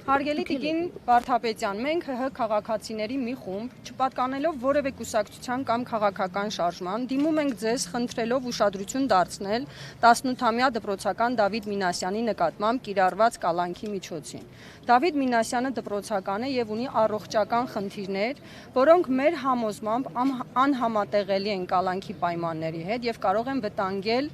Հարգելի Տիկին Վարդապետյան, մենք ՀՀ քաղաքացիների մի խումբ, չպատկանելով որևէ կուսակցության կամ քաղաքական շարժման, դիմում ենք ձեզ խնդրելով ուշադրություն դարձնել 18-ամյա դպրոցական Դավիթ Մինասյանի նկատմամբ կիրառված կալանքի միջոցին։ Դավիթ Մինասյանը դպրոցական է եւ ունի առողջական խնդիրներ, որոնք մեր համոզմամբ անհամատեղելի են կալանքի պայմանների հետ եւ կարող են վտանգել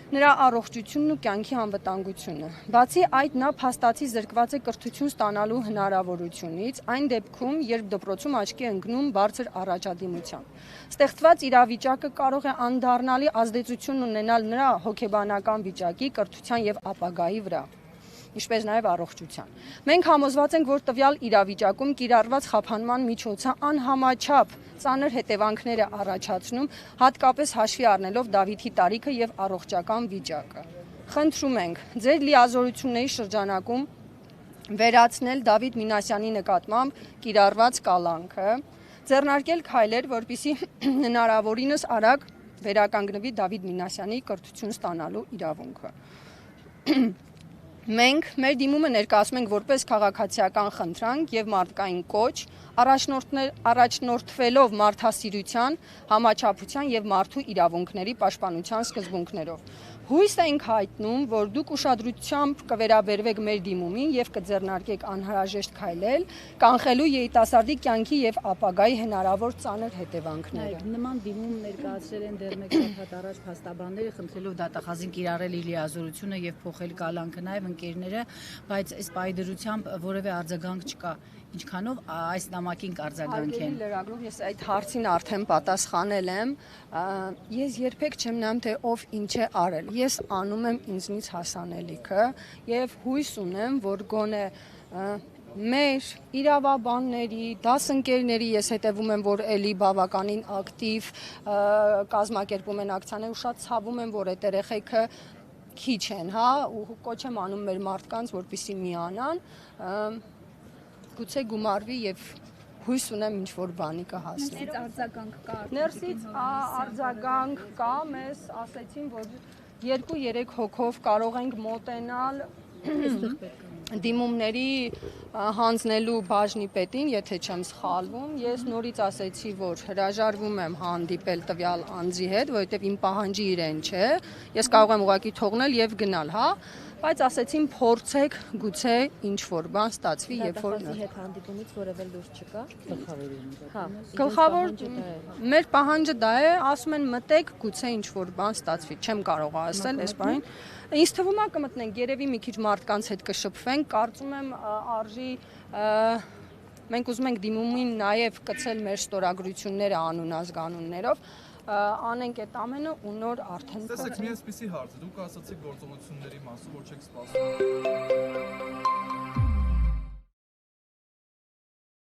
նրա առողջությունն ու կյանքի անվտանգությունը։ Բացի այդ, նա փաստացի զրկված է կրթություն ստանալու հնարավորությունից, այն դեպքում, երբ դպրոցում աչքի է ընկնում բարձր առաջադիմությամբ։ Ստեղծված իրավիճակը կարող է անդառնալի ազդեցություն ունենալ նրա հոգեբանական վիճակի, կրթության եւ ապագայի վրա, ինչպես նաև առողջության։ Մենք համոզված ենք, որ տվյալ իրավիճակում կիրառված խափանման միջոցը անհամաչափ ծանր հետևանքներ է առաջացնում, հատկապես հաշվի առնելով Դավիթի տարիքը եւ առողջական վիճակը։ Խնդրում ենք ձեր լիազորությունների շրջանակում վերացնել Դավիթ Մինասյանի նկատմամբ կիրառված կալանքը, ձեռնարկել քայլեր, որպեսզի հնարավորինս արագ վերականգնվի Դավիթ Մինասյանի կրթություն ստանալու իրավունքը։ Մենք մեր դիմումը ներկայացնում ենք որպես քաղաքացիական խնդրանք եւ մարդկային կոչ, առաջնորդվելով մարդասիրության, համաչափության եւ մարդու իրավունքների պաշտպանության սկզբունքներով։ Հույս ենք հայտնում, որ դուք ուշադրությամբ կվերաբերվեք մեր դիմումին եւ կձեռնարկեք անհրաժեշտ քայլեր, կանխելու երիտասարդի կյանքի եւ ապագայի հնարավոր ծանր հետևանքները։ Նման դիմում ներկայացրել են դեռ մեկ շաբաթ առաջ փաստաբանները, խնդրելով դատախազին կիրառել իր լիազորությունը եւ փոխել կալանքը նաեւ ընկերները, բայց այս պայդրությամբ որևէ արձագանք չկա։ Ինչքանով այս նամակին կարձագանքեն։ Լրագրող, ես այդ հարցին արդեն պատասխանել եմ։ Ես երբեք չեմ նայում, թե ով ինչ է արել։ Ես անում եմ ինձնից հասանելիքը եւ հույս ունեմ, որ գոնե մեր իրավաբանների, դասընկերների, ես հետևում եմ, որ էլի բավականին ակտիվ կազմակերպում են ակցիաներ ու շատ ցավում եմ, որ այդ երեխեքը քիչ են, հա, ու կոչ եմ անում մեր մարդկանց, որպեսզի միանան, գուցե գումարվի եւ հույս ունեմ ինչ որ բանի կհասնի։ Արձագանք կա։ Ներսից արձագանք կա, մեզ ասեցին, որ 2-3 հոգով կարող ենք մոտենալ դիմումների հանձնելու բաժնի պետին, եթե չեմ սխալվում, ես նորից ասեցի, որ հրաժարվում եմ հանդիպել տվյալ անձի հետ, որովհետև իմ պահանջի իրեն չէ, ես կարող եմ ուղղակի թողնել եւ գնալ, հա, բայց ասեցին փորձեք, գուցե ինչ որ բան ստացվի, երբ որ հետ հանդիպումից որևէ լույս չկա։ Հա, գլխավոր մեր պահանջը դա է, ասում են մտեք, գուցե ինչ որ բան ստացվի, չեմ կարող ասել այս բանին։ Ինձ թվում է կմտնենք, երևի մի քիչ մարդկանց հետ կշփվենք, կարծում եմ արժի մենք ուզում ենք դիմումին նաև կցել մեր ստորագրությունները անուն ազգանուններով, անենք այդ ամենը ու նոր արդեն Տեսեք, մի այսպիսի հարց է, դուք ասացիք գործողությունների մասով, որ չեք սպասում